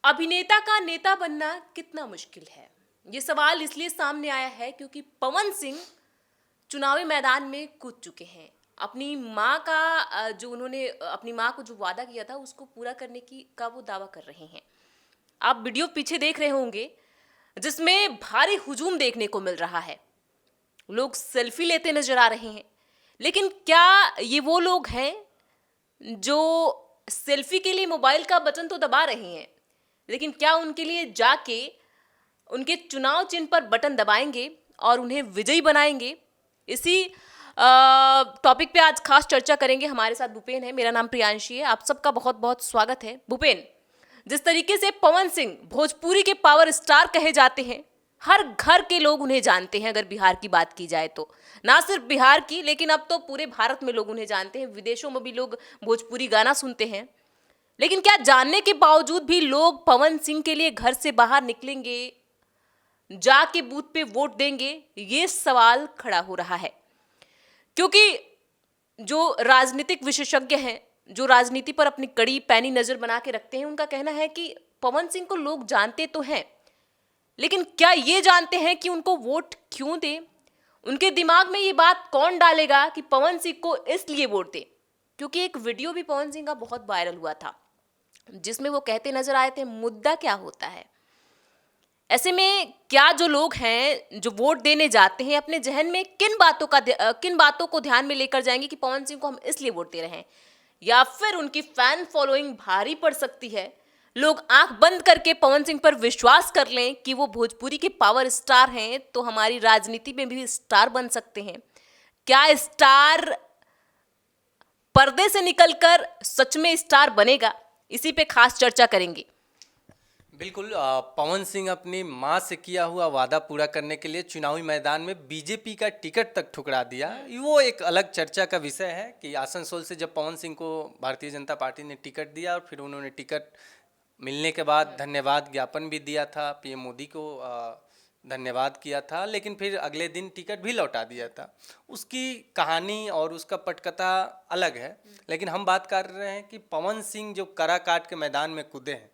अभिनेता का नेता बनना कितना मुश्किल है? ये सवाल इसलिए सामने आया है क्योंकि पवन सिंह चुनावी मैदान में कूद चुके हैं। अपनी माँ का जो उन्होंने अपनी माँ को जो वादा किया था उसको पूरा करने की का वो दावा कर रहे हैं। आप वीडियो पीछे देख रहे होंगे जिसमें भारी हुजूम देखने को मिल रहा है। लोग सेल्फी लेते नजर आ रहे हैं। लेकिन क्या ये वो लोग हैं जो सेल्फी के लिए मोबाइल का बटन तो दबा रहे हैं, लेकिन क्या उनके लिए जाके उनके चुनाव चिन्ह पर बटन दबाएंगे और उन्हें विजयी बनाएंगे? इसी टॉपिक पे आज खास चर्चा करेंगे। हमारे साथ भूपेन है, मेरा नाम प्रियांशी है। आप सबका बहुत बहुत स्वागत है। भूपेन, जिस तरीके से पवन सिंह भोजपुरी के पावर स्टार कहे जाते हैं, हर घर के लोग उन्हें जानते हैं। अगर बिहार की बात की जाए तो ना सिर्फ बिहार की, लेकिन अब तो पूरे भारत में लोग उन्हें जानते हैं। विदेशों में भी लोग भोजपुरी गाना सुनते हैं। लेकिन क्या जानने के बावजूद भी लोग पवन सिंह के लिए घर से बाहर निकलेंगे, जाके बूथ पे वोट देंगे? ये सवाल खड़ा हो रहा है क्योंकि जो राजनीतिक विशेषज्ञ हैं, जो राजनीति पर अपनी कड़ी पैनी नजर बना के रखते हैं, उनका कहना है कि पवन सिंह को लोग जानते तो हैं, लेकिन क्या ये जानते हैं कि उनको वोट क्यों दें? उनके दिमाग में ये बात कौन डालेगा कि पवन सिंह को इसलिए वोट दें? क्योंकि एक वीडियो भी पवन सिंह का बहुत वायरल हुआ था जिसमें वो कहते नजर आए थे, मुद्दा क्या होता है। ऐसे में क्या जो लोग हैं जो वोट देने जाते हैं, अपने जहन में किन बातों को ध्यान में लेकर जाएंगे कि पवन सिंह को हम इसलिए वोट दे रहे हैं, या फिर उनकी फैन फॉलोइंग भारी पड़ सकती है, लोग आंख बंद करके पवन सिंह पर विश्वास कर लें कि वो भोजपुरी के पावर स्टार हैं तो हमारी राजनीति में भी स्टार बन सकते हैं। क्या स्टार पर्दे से निकलकर सच में स्टार बनेगा? इसी पे खास चर्चा करेंगे। बिल्कुल। पवन सिंह अपनी मां से किया हुआ वादा पूरा करने के लिए चुनावी मैदान में बीजेपी का टिकट तक ठुकरा दिया। वो एक अलग चर्चा का विषय है कि आसनसोल से जब पवन सिंह को भारतीय जनता पार्टी ने टिकट दिया और फिर उन्होंने टिकट मिलने के बाद धन्यवाद ज्ञापन भी दिया था, पीएम मोदी को धन्यवाद किया था, लेकिन फिर अगले दिन टिकट भी लौटा दिया था। उसकी कहानी और उसका पटकथा अलग है, लेकिन हम बात कर रहे हैं कि पवन सिंह जो कराकाट के मैदान में कूदे हैं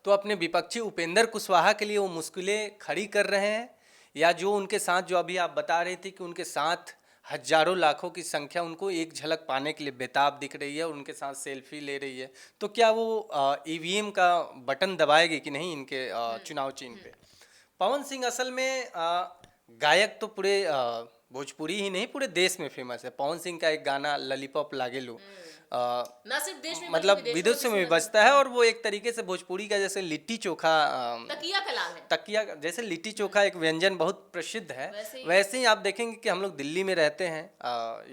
तो अपने विपक्षी उपेंद्र कुशवाहा के लिए वो मुश्किलें खड़ी कर रहे हैं, या जो उनके साथ, जो अभी आप बता रहे थे कि उनके साथ हजारों लाखों की संख्या उनको एक झलक पाने के लिए बेताब दिख रही है और उनके साथ सेल्फी ले रही है, तो क्या वो ईवीएम का बटन दबाएगी कि नहीं इनके चुनाव चिन्ह पे? पवन सिंह असल में गायक तो पूरे भोजपुरी ही नहीं पूरे देश में फेमस है। पवन सिंह का एक गाना ललीपॉप लागेलू ना सिर्फ देश में मतलब बल्कि विदेशों में भी बजता है, और वो एक तरीके से भोजपुरी का जैसे लिट्टी चोखा, तकिया कलाम है। तकिया जैसे लिट्टी चोखा एक व्यंजन बहुत प्रसिद्ध है, वैसे ही आप देखेंगे कि हम लोग दिल्ली में रहते हैं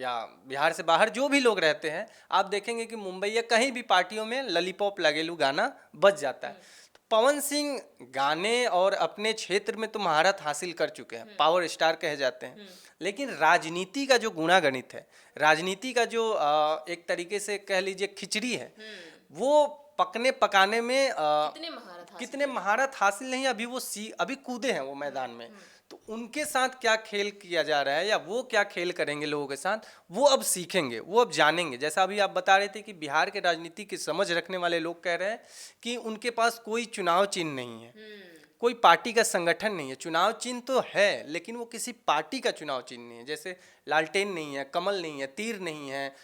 या बिहार से बाहर जो भी लोग रहते हैं, आप देखेंगे कि मुंबई या कहीं भी पार्टियों में ललीपॉप लागेलू गाना बज जाता है। पवन सिंह गाने और अपने क्षेत्र में तो महारत हासिल कर चुके हैं, पावर स्टार कहे जाते हैं, लेकिन राजनीति का जो गुणागणित है, राजनीति का जो एक तरीके से कह लीजिए खिचड़ी है, वो पकने पकाने में कितने महारत हासिल नहीं। अभी वो अभी कूदे हैं वो मैदान में, तो उनके साथ क्या खेल किया जा रहा है या वो क्या खेल करेंगे लोगों के साथ, वो अब सीखेंगे, वो अब जानेंगे। जैसा अभी आप बता रहे थे कि बिहार के राजनीति की समझ रखने वाले लोग कह रहे हैं कि उनके पास कोई चुनाव चिन्ह नहीं है, कोई पार्टी का संगठन नहीं है। चुनाव चिन्ह तो है लेकिन वो किसी पार्टी का चुनाव चिन्ह नहीं है। जैसे लालटेन नहीं है, कमल नहीं है, तीर नहीं है,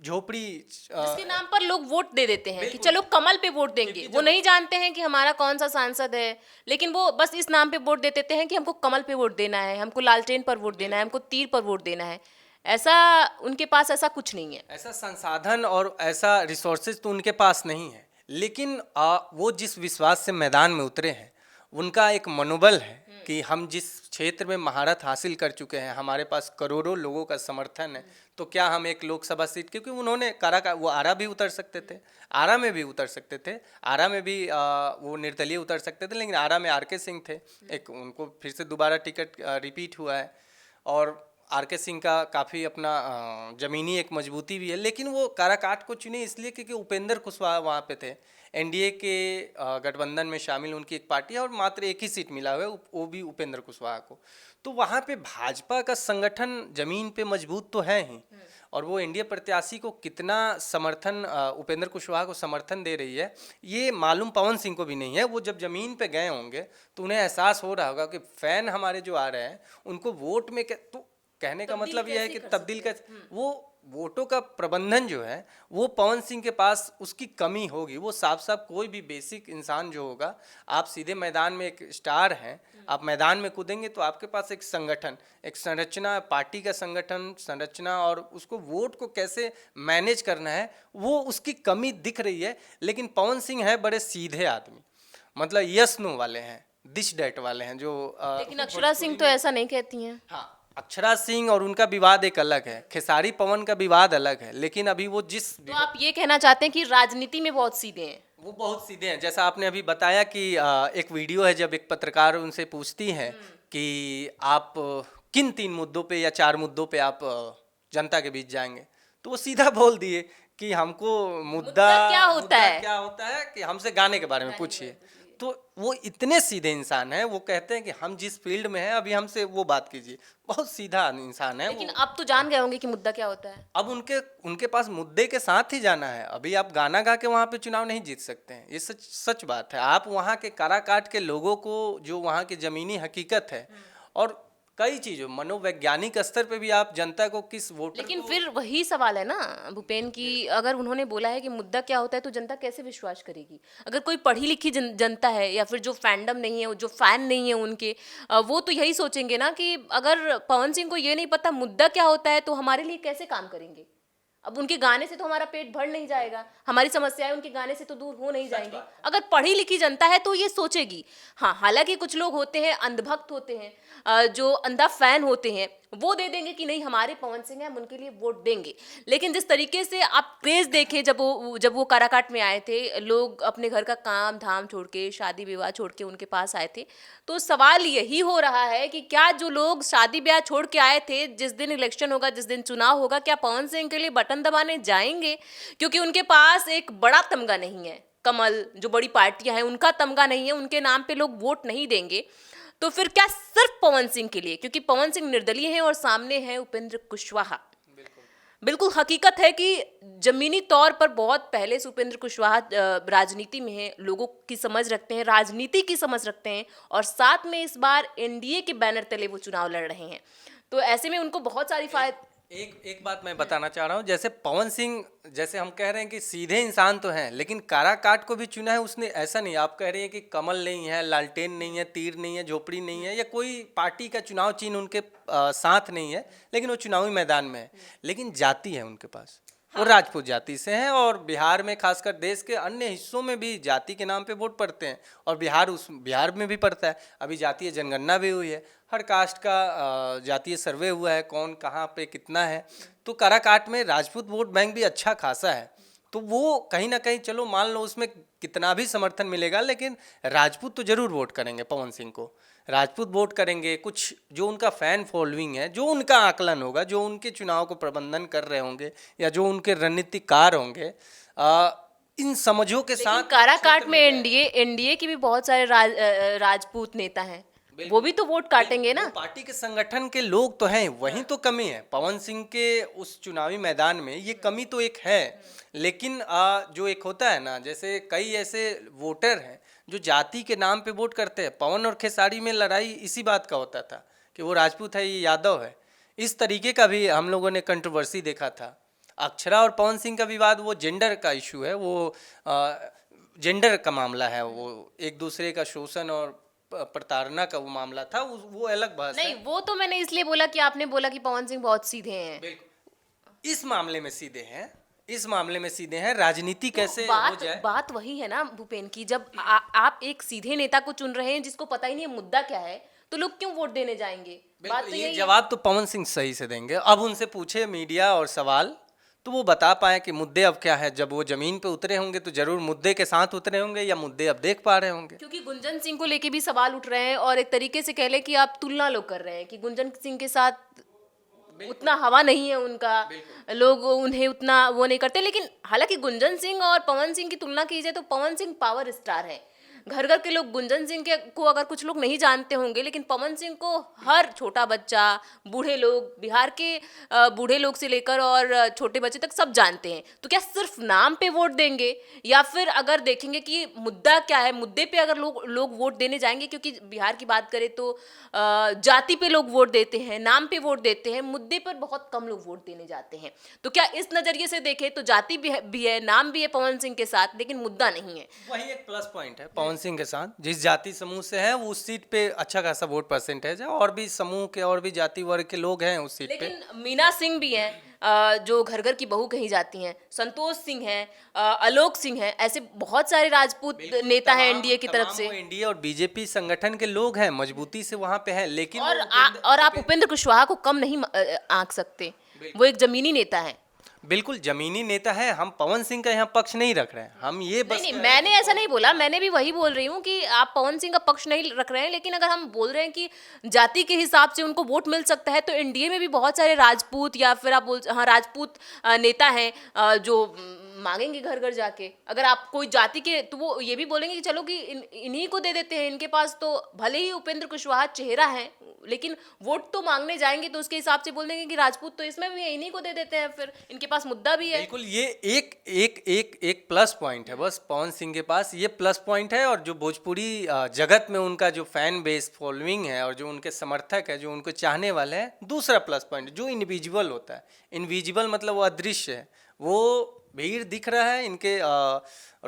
झोपड़ी, जिसके नाम पर लोग वोट दे देते हैं कि चलो कमल पे वोट देंगे। वो नहीं जानते हैं कि हमारा कौन सा सांसद है, लेकिन वो बस इस नाम पे वोट दे देते हैं कि हमको कमल पे वोट देना है, हमको लालटेन पर वोट देना है, हमको तीर पर वोट देना है। ऐसा उनके पास ऐसा कुछ नहीं है, ऐसा संसाधन और ऐसा रिसोर्सेज तो उनके पास नहीं है। लेकिन वो जिस विश्वास से मैदान में उतरे हैं, उनका एक मनोबल है कि हम जिस क्षेत्र में महारत हासिल कर चुके हैं, हमारे पास करोड़ों लोगों का समर्थन है, तो क्या हम एक लोकसभा सीट, क्योंकि उन्होंने वो आरा भी उतर सकते थे, आरा में भी उतर सकते थे, आरा में भी वो निर्दलीय उतर सकते थे, लेकिन आरा में आरके सिंह थे, एक उनको फिर से दोबारा टिकट रिपीट हुआ है, और आरके सिंह का काफ़ी अपना ज़मीनी एक मजबूती भी है। लेकिन वो काराकाट को चुने इसलिए क्योंकि उपेंद्र कुशवाहा वहाँ पे थे, एनडीए के गठबंधन में शामिल उनकी एक पार्टी है और मात्र एक ही सीट मिला हुआ है, वो भी उपेंद्र कुशवाहा को। तो वहाँ पे भाजपा का संगठन जमीन पे मजबूत तो है ही, और वो एनडीए प्रत्याशी को कितना समर्थन उपेंद्र कुशवाहा को समर्थन दे रही है ये मालूम पवन सिंह को भी नहीं है। वो जब ज़मीन पे गए होंगे तो उन्हें एहसास हो रहा होगा कि फ़ैन हमारे जो आ रहे हैं उनको वोट में तो कहने का मतलब यह है कि तब्दील का वो वोटों का प्रबंधन जो है वो पवन सिंह के पास उसकी कमी होगी। वो साफ साफ कोई भी बेसिक इंसान जो होगा, आप सीधे मैदान में एक स्टार हैं, आप मैदान में कूदेंगे तो आपके पास एक संगठन, एक संरचना, पार्टी का संगठन संरचना और उसको वोट को कैसे मैनेज करना है वो उसकी कमी दिख रही है। लेकिन पवन सिंह है बड़े सीधे आदमी, मतलब यस नो वाले हैं, दिस डैट वाले हैं जो लेकिन अक्षरा सिंह तो ऐसा नहीं कहती हैं। हाँ, अक्षरा सिंह और उनका विवाद एक अलग है, खेसारी पवन का विवाद अलग है। लेकिन अभी वो तो आप ये कहना चाहते हैं कि राजनीति में बहुत सीधे हैं? वो बहुत सीधे हैं। जैसा आपने अभी बताया कि एक वीडियो है जब एक पत्रकार उनसे पूछती है कि आप किन 3 मुद्दों पे या 4 मुद्दों पे आप जनता के बीच जाएंगे, तो वो सीधा बोल दिए कि हमको मुद्दा क्या होता है? क्या होता है कि हमसे गाने के बारे में पूछिए। तो वो इतने सीधे इंसान हैं, वो कहते हैं कि हम जिस फील्ड में हैं अभी हमसे वो बात कीजिए। बहुत सीधा इंसान है लेकिन वो। अब तो जान गए होंगे कि मुद्दा क्या होता है। अब उनके पास मुद्दे के साथ ही जाना है। अभी आप गाना गा के वहाँ पे चुनाव नहीं जीत सकते हैं, ये सच बात है। आप वहाँ के काराकाट के लोगों को, जो वहाँ की ज़मीनी हकीकत है और कई चीज़ों मनोवैज्ञानिक स्तर पे भी आप जनता को किस वोटर लेकिन को फिर वही सवाल है ना भूपेन की, अगर उन्होंने बोला है कि मुद्दा क्या होता है तो जनता कैसे विश्वास करेगी? अगर कोई पढ़ी लिखी जनता है या फिर जो फैंडम नहीं है, जो फैन नहीं है उनके, वो तो यही सोचेंगे ना कि अगर पवन सिंह को ये नहीं पता मुद्दा क्या होता है तो हमारे लिए कैसे काम करेंगे। अब उनके गाने से तो हमारा पेट भर नहीं जाएगा, हमारी समस्याएं उनके गाने से तो दूर हो नहीं जाएंगी। अगर पढ़ी लिखी जनता है तो ये सोचेगी। हाँ, हालांकि कुछ लोग होते हैं, अंधभक्त होते हैं, जो अंधा फैन होते हैं, वो दे देंगे कि नहीं हमारे पवन सिंह हैं, हम उनके लिए वोट देंगे। लेकिन जिस तरीके से आप क्रेज देखे जब वो काराकाट में आए थे, लोग अपने घर का काम धाम छोड़ के, शादी विवाह छोड़ के उनके पास आए थे, तो सवाल यही हो रहा है कि क्या जो लोग शादी ब्याह छोड़ के आए थे, जिस दिन इलेक्शन होगा, जिस दिन चुनाव होगा, क्या पवन सिंह के लिए बटन दबाने जाएंगे? क्योंकि उनके पास एक बड़ा तमगा नहीं है, कमल जो बड़ी पार्टियां हैं उनका तमगा नहीं है, उनके नाम पे लोग वोट नहीं देंगे। तो फिर क्या सिर्फ पवन सिंह के लिए? क्योंकि पवन सिंह निर्दलीय हैं और सामने है उपेंद्र कुशवाहा। बिल्कुल हकीकत है कि जमीनी तौर पर बहुत पहले से उपेंद्र कुशवाहा राजनीति में है, लोगों की समझ रखते हैं, राजनीति की समझ रखते हैं, और साथ में इस बार एनडीए के बैनर तले वो चुनाव लड़ रहे हैं। तो ऐसे में उनको बहुत सारी एक बात मैं बताना चाह रहा हूँ। जैसे पवन सिंह, जैसे हम कह रहे हैं कि सीधे इंसान तो हैं, लेकिन काराकाट को भी चुना है उसने, ऐसा नहीं। आप कह रहे हैं कि कमल नहीं है, लालटेन नहीं है, तीर नहीं है, झोपड़ी नहीं है, या कोई पार्टी का चुनाव चिन्ह उनके साथ नहीं है, लेकिन वो चुनावी मैदान में है। लेकिन जाति है उनके पास, वो राजपूत जाति से हैं, और बिहार में, खासकर देश के अन्य हिस्सों में भी जाति के नाम पे वोट पड़ते हैं, और बिहार में भी पड़ता है। अभी जातीय जनगणना भी हुई है, हर कास्ट का जातीय सर्वे हुआ है, कौन कहाँ पे कितना है। तो काराकाट में राजपूत वोट बैंक भी अच्छा खासा है। तो वो कहीं ना कहीं, चलो मान लो उसमें कितना भी समर्थन मिलेगा, लेकिन राजपूत तो जरूर वोट करेंगे पवन सिंह को, राजपूत वोट करेंगे। कुछ जो उनका फैन फॉलोइंग है, जो उनका आकलन होगा, जो उनके चुनाव को प्रबंधन कर रहे होंगे, या जो उनके रणनीतिकार होंगे, इन समझों के साथ काराकाट में एनडीए की भी बहुत सारे राजपूत नेता हैं, वो भी तो वोट काटेंगे ना। पार्टी के संगठन के लोग तो हैं, वही तो कमी है पवन सिंह के उस चुनावी मैदान में, ये कमी तो एक है। लेकिन जो एक होता है ना, जैसे कई ऐसे वोटर हैं जो जाति के नाम पे वोट करते हैं। पवन और खेसारी में लड़ाई इसी बात का होता था कि वो राजपूत है, ये यादव है। इस तरीके का भी हम लोगों ने कंट्रोवर्सी देखा था। अक्षरा और पवन सिंह का विवाद वो जेंडर का इशू है, वो जेंडर का मामला है, वो एक दूसरे का शोषण और प्रताड़ना का वो मामला था, वो अलग बात है। नहीं, वो तो मैंने इसलिए बोला कि आपने बोला कि पवन सिंह बहुत सीधे हैं। बिल्कुल, इस मामले में सीधे हैं, इस मामले में सीधे हैं। राजनीति कैसे हो जाए, बात वही है ना भूपेन की, जब आप एक सीधे नेता को चुन रहे हैं जिसको पता ही नहीं है मुद्दा क्या है, तो लोग क्यों वोट देने जाएंगे? बात तो ये जवाब तो पवन सिंह सही से देंगे। अब उनसे पूछे मीडिया और सवाल, तो वो बता पाए कि मुद्दे अब क्या है। जब वो जमीन पे उतरे होंगे तो जरूर मुद्दे के साथ उतरे होंगे, या मुद्दे अब देख पा रहे होंगे। क्योंकि गुंजन सिंह को लेके भी सवाल उठ रहे हैं, और एक तरीके से कह ले कि आप तुलना लोग कर रहे हैं कि गुंजन सिंह के साथ उतना हवा नहीं है उनका, लोग उन्हें उतना वो नहीं करते। लेकिन हालांकि गुंजन सिंह और पवन सिंह की तुलना की जाए तो पवन सिंह पावर स्टार है, घर घर के लोग गुंजन सिंह के को अगर कुछ लोग नहीं जानते होंगे, लेकिन पवन सिंह को हर छोटा बच्चा, बूढ़े लोग, बिहार के बूढ़े लोग से लेकर और छोटे बच्चे तक सब जानते हैं। तो क्या सिर्फ नाम पे वोट देंगे, या फिर अगर देखेंगे कि मुद्दा क्या है, मुद्दे पे अगर लोग वोट देने जाएंगे? क्योंकि बिहार की बात करें तो जाति पे लोग वोट देते हैं, नाम पे वोट देते हैं, मुद्दे पर बहुत कम लोग वोट देने जाते हैं। तो क्या इस नजरिए से देखें तो जाति भी है, नाम भी है पवन सिंह के साथ, लेकिन मुद्दा नहीं है। वही एक प्लस पॉइंट है पवन सिंह के साथ। जिस जाति समूह से है वो उस सीट पे अच्छा खासा वोट परसेंटेज है, और भी समूह के और भी जाति वर्ग के लोग हैं उस सीट पे। लेकिन मीना सिंह भी हैं, जो घर घर की बहू कही जाती हैं, संतोष सिंह हैं, आलोक सिंह हैं, ऐसे बहुत सारे राजपूत नेता हैं एनडीए की तरफ से। एनडीए और बीजेपी संगठन के लोग हैं, मजबूती से वहां पे हैं। लेकिन और आप उपेंद्र कुशवाहा को कम नहीं आंक सकते, वो एक जमीनी नेता है। बिल्कुल जमीनी नेता है। हम पवन सिंह का यहाँ पक्ष नहीं रख रहे हैं, हम ये बस नहीं, मैंने ऐसा नहीं बोला, मैंने भी वही बोल रही हूँ कि आप पवन सिंह का पक्ष नहीं रख रहे हैं, लेकिन अगर हम बोल रहे हैं कि जाति के हिसाब से उनको वोट मिल सकता है, तो एनडीए में भी बहुत सारे राजपूत, या फिर आप राजपूत नेता हैं जो मांगेंगे घर घर जाके। अगर आप कोई जाति के, तो वो ये भी बोलेंगे कि चलो कि इन्हीं को दे देते हैं, इनके पास तो भले ही उपेंद्र कुशवाहा चेहरा है, लेकिन वोट तो मांगने जाएंगे तो उसके हिसाब से बोल देंगे कि राजपूत तो इसमें भी है, इन्हीं को दे देते हैं, फिर इनके पास मुद्दा भी है। बिल्कुल, ये एक एक एक एक प्लस पॉइंट है बस पवन सिंह के पास, ये प्लस पॉइंट है। और जो भोजपुरी जगत में उनका जो फैन बेस फॉलोइंग है और जो उनके समर्थक है, जो उनको चाहने वाले हैं, दूसरा प्लस पॉइंट जो इनविजिबल होता है। इनविजिबल मतलब वो अदृश्य है, वो भीड़ दिख रहा है इनके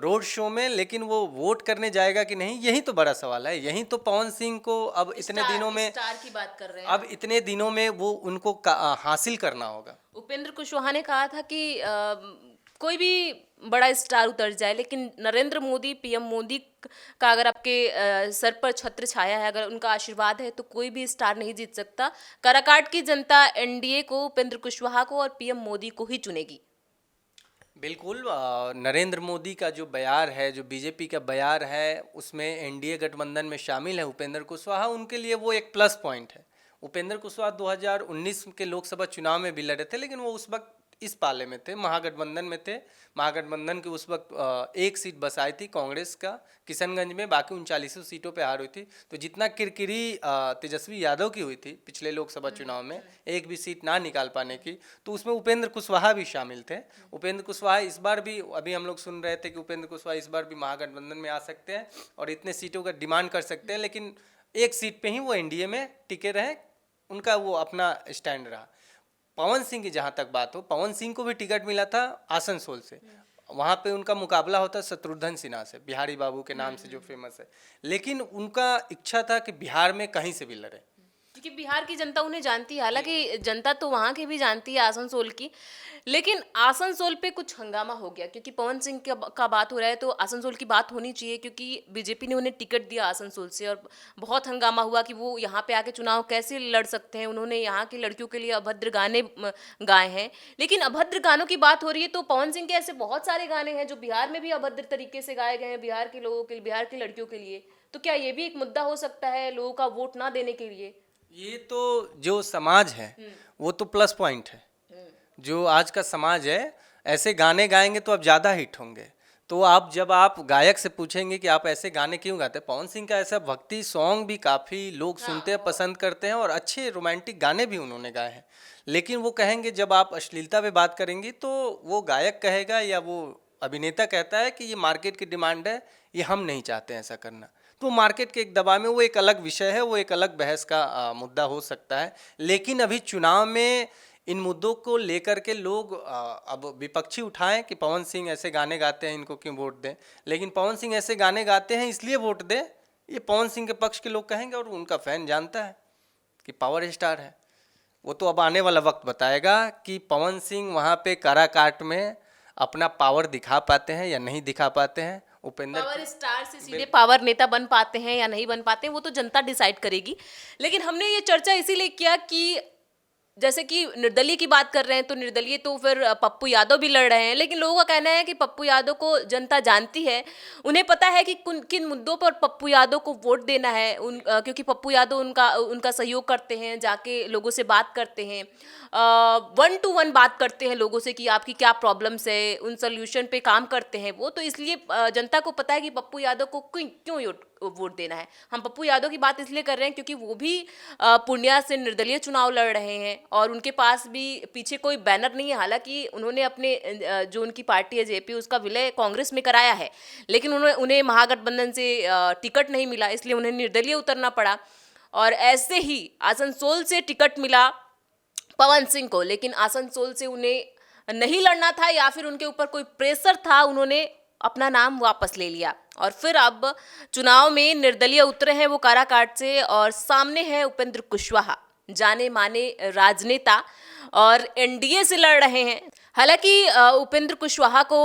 रोड शो में, लेकिन वो वोट करने जाएगा कि नहीं, यही तो बड़ा सवाल है। यही तो पवन सिंह को अब इतने दिनों में, स्टार की बात कर रहे हैं, अब इतने दिनों में वो उनको हासिल करना होगा। उपेंद्र कुशवाहा ने कहा था कि कोई भी बड़ा स्टार उतर जाए, लेकिन नरेंद्र मोदी, पीएम मोदी का अगर आपके सर पर छत्र छाया है, अगर उनका आशीर्वाद है, तो कोई भी स्टार नहीं जीत सकता। काराकाट की जनता एनडीए को, उपेंद्र कुशवाहा को और पीएम मोदी को ही चुनेगी। बिल्कुल, नरेंद्र मोदी का जो बयार है, जो बीजेपी का बयार है, उसमें एनडीए गठबंधन में शामिल है उपेंद्र कुशवाहा, उनके लिए वो एक प्लस पॉइंट है। उपेंद्र कुशवाहा 2019 के लोकसभा चुनाव में भी लड़े थे, लेकिन वो उस वक्त इस पाले में थे, महागठबंधन में थे। महागठबंधन की उस वक्त एक सीट बस आई थी कांग्रेस का किशनगंज में, बाकी 39 सीटों पे हार हुई थी। तो जितना किरकिरी तेजस्वी यादव की हुई थी पिछले लोकसभा चुनाव में, एक भी सीट ना निकाल पाने की, तो उसमें उपेंद्र कुशवाहा भी शामिल थे। उपेंद्र कुशवाहा इस बार भी, अभी हम लोग सुन रहे थे कि उपेंद्र कुशवाहा इस बार भी महागठबंधन में आ सकते हैं और इतने सीटों का डिमांड कर सकते हैं, लेकिन एक सीट पे ही वो एनडीए में टिके रहे, उनका वो अपना स्टैंड रहा। पवन सिंह की जहाँ तक बात हो, पवन सिंह को भी टिकट मिला था आसनसोल से, वहाँ पे उनका मुकाबला होता शत्रुघ्न सिन्हा से, बिहारी बाबू के नाम से जो फेमस है, लेकिन उनका इच्छा था कि बिहार में कहीं से भी लड़े, क्योंकि बिहार की जनता उन्हें जानती है। हालांकि जनता तो वहाँ की भी जानती है, आसनसोल की, लेकिन आसनसोल पे कुछ हंगामा हो गया, क्योंकि पवन सिंह का बात हो रहा है तो आसनसोल की बात होनी चाहिए, क्योंकि बीजेपी ने उन्हें टिकट दिया आसनसोल से, और बहुत हंगामा हुआ कि वो यहाँ पे आके चुनाव कैसे लड़ सकते हैं। उन्होंने यहाँ की लड़कियों के लिए अभद्र गाने गाए हैं, लेकिन अभद्र गानों की बात हो रही है तो पवन सिंह के ऐसे बहुत सारे गाने हैं जो बिहार में भी अभद्र तरीके से गाए गए हैं, बिहार के लोगों के लिए, बिहार की लड़कियों के लिए। तो क्या ये भी एक मुद्दा हो सकता है लोगों का वोट ना देने के लिए? ये तो जो समाज है वो तो प्लस पॉइंट है। जो आज का समाज है, ऐसे गाने गाएंगे तो अब ज़्यादा हिट होंगे। तो आप जब आप गायक से पूछेंगे कि आप ऐसे गाने क्यों गाते हैं, पवन सिंह का ऐसा भक्ति सॉन्ग भी काफ़ी लोग सुनते हैं, पसंद करते हैं, और अच्छे रोमांटिक गाने भी उन्होंने गाए हैं। लेकिन वो कहेंगे, जब आप अश्लीलता पे बात करेंगी तो वो गायक कहेगा या वो अभिनेता कहता है कि ये मार्केट की डिमांड है, ये हम नहीं चाहते हैं ऐसा करना। तो मार्केट के एक दबाव में वो एक अलग विषय है, वो एक अलग बहस का मुद्दा हो सकता है। लेकिन अभी चुनाव में इन मुद्दों को लेकर के लोग अब विपक्षी उठाएं कि पवन सिंह ऐसे गाने गाते हैं, इनको क्यों वोट दें। लेकिन पवन सिंह ऐसे गाने गाते हैं इसलिए वोट दें, ये पवन सिंह के पक्ष के लोग कहेंगे, और उनका फैन जानता है कि पावर स्टार है। वो तो अब आने वाला वक्त बताएगा कि पवन सिंह वहाँ पे काराकाट में अपना पावर दिखा पाते हैं या नहीं दिखा पाते हैं। पावर स्टार से सीधे पावर नेता बन पाते हैं या नहीं बन पाते हैं, वो तो जनता डिसाइड करेगी। लेकिन हमने ये चर्चा इसीलिए किया कि जैसे कि निर्दलीय की बात कर रहे हैं तो निर्दलीय तो फिर पप्पू यादव भी लड़ रहे हैं, लेकिन लोगों का कहना है कि पप्पू यादव को जनता जानती है, उन्हें पता है कि किन मुद्दों पर पप्पू यादव को वोट देना है। क्योंकि पप्पू यादव उनका सहयोग करते हैं, जाके लोगों से बात करते हैं, 1-to-1 बात करते हैं लोगों से कि आपकी क्या प्रॉब्लम्स है, उन सोल्यूशन पे काम करते हैं वो। तो इसलिए जनता को पता है कि पप्पू यादव को क्यों वोट देना है। हम पप्पू यादव की बात इसलिए कर रहे हैं क्योंकि वो भी पूर्णिया से निर्दलीय चुनाव लड़ रहे हैं और उनके पास भी पीछे कोई बैनर नहीं है। हालांकि उन्होंने अपने जो उनकी पार्टी है जेपी, उसका विलय कांग्रेस में कराया है, लेकिन उन्हें महागठबंधन से टिकट नहीं मिला, इसलिए उन्हें निर्दलीय उतरना पड़ा। और ऐसे ही आसनसोल से टिकट मिला पवन सिंह को, लेकिन आसनसोल से उन्हें नहीं लड़ना था या फिर उनके ऊपर कोई प्रेशर था, उन्होंने अपना नाम वापस ले लिया और फिर अब चुनाव में निर्दलीय उतरे हैं वो काराकाट से और सामने है उपेंद्र कुशवाहा, जाने माने राजनेता, और एनडीए से लड़ रहे हैं। हालांकि उपेंद्र कुशवाहा को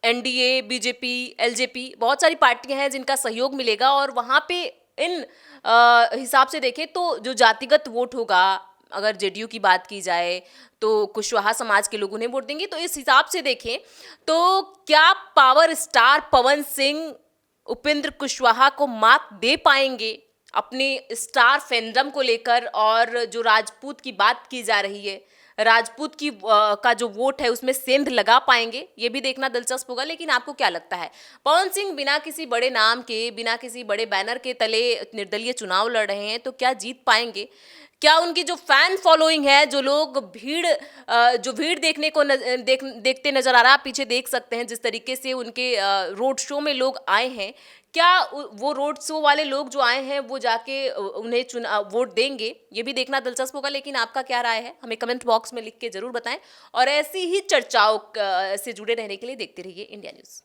एनडीए, बीजेपी, एलजेपी बहुत सारी पार्टियां हैं जिनका सहयोग मिलेगा और वहां पे इन हिसाब से देखें तो जो जातिगत वोट होगा, अगर जेडीयू की बात की जाए तो कुशवाहा समाज के लोग उन्हें वोट देंगे। तो इस हिसाब से देखें तो क्या पावर स्टार पवन सिंह उपेंद्र कुशवाहा को मात दे पाएंगे अपने स्टार फैंडम को लेकर? और जो राजपूत की बात की जा रही है, राजपूत की का जो वोट है उसमें सेंध लगा पाएंगे, ये भी देखना दिलचस्प होगा। लेकिन आपको क्या लगता है, पवन सिंह बिना किसी बड़े नाम के, बिना किसी बड़े बैनर के तले निर्दलीय चुनाव लड़ रहे हैं, तो क्या जीत पाएंगे? क्या उनकी जो फैन फॉलोइंग है, जो लोग जो भीड़ देखने को देखते नजर आ रहा है, आप पीछे देख सकते हैं जिस तरीके से उनके रोड शो में लोग आए हैं, क्या वो रोड शो वाले लोग जो आए हैं वो जाके उन्हें वोट देंगे? ये भी देखना दिलचस्प होगा। लेकिन आपका क्या राय है, हमें कमेंट बॉक्स में लिख के जरूर बताएं और ऐसी ही चर्चाओं से जुड़े रहने के लिए देखते रहिए इंडिया न्यूज़।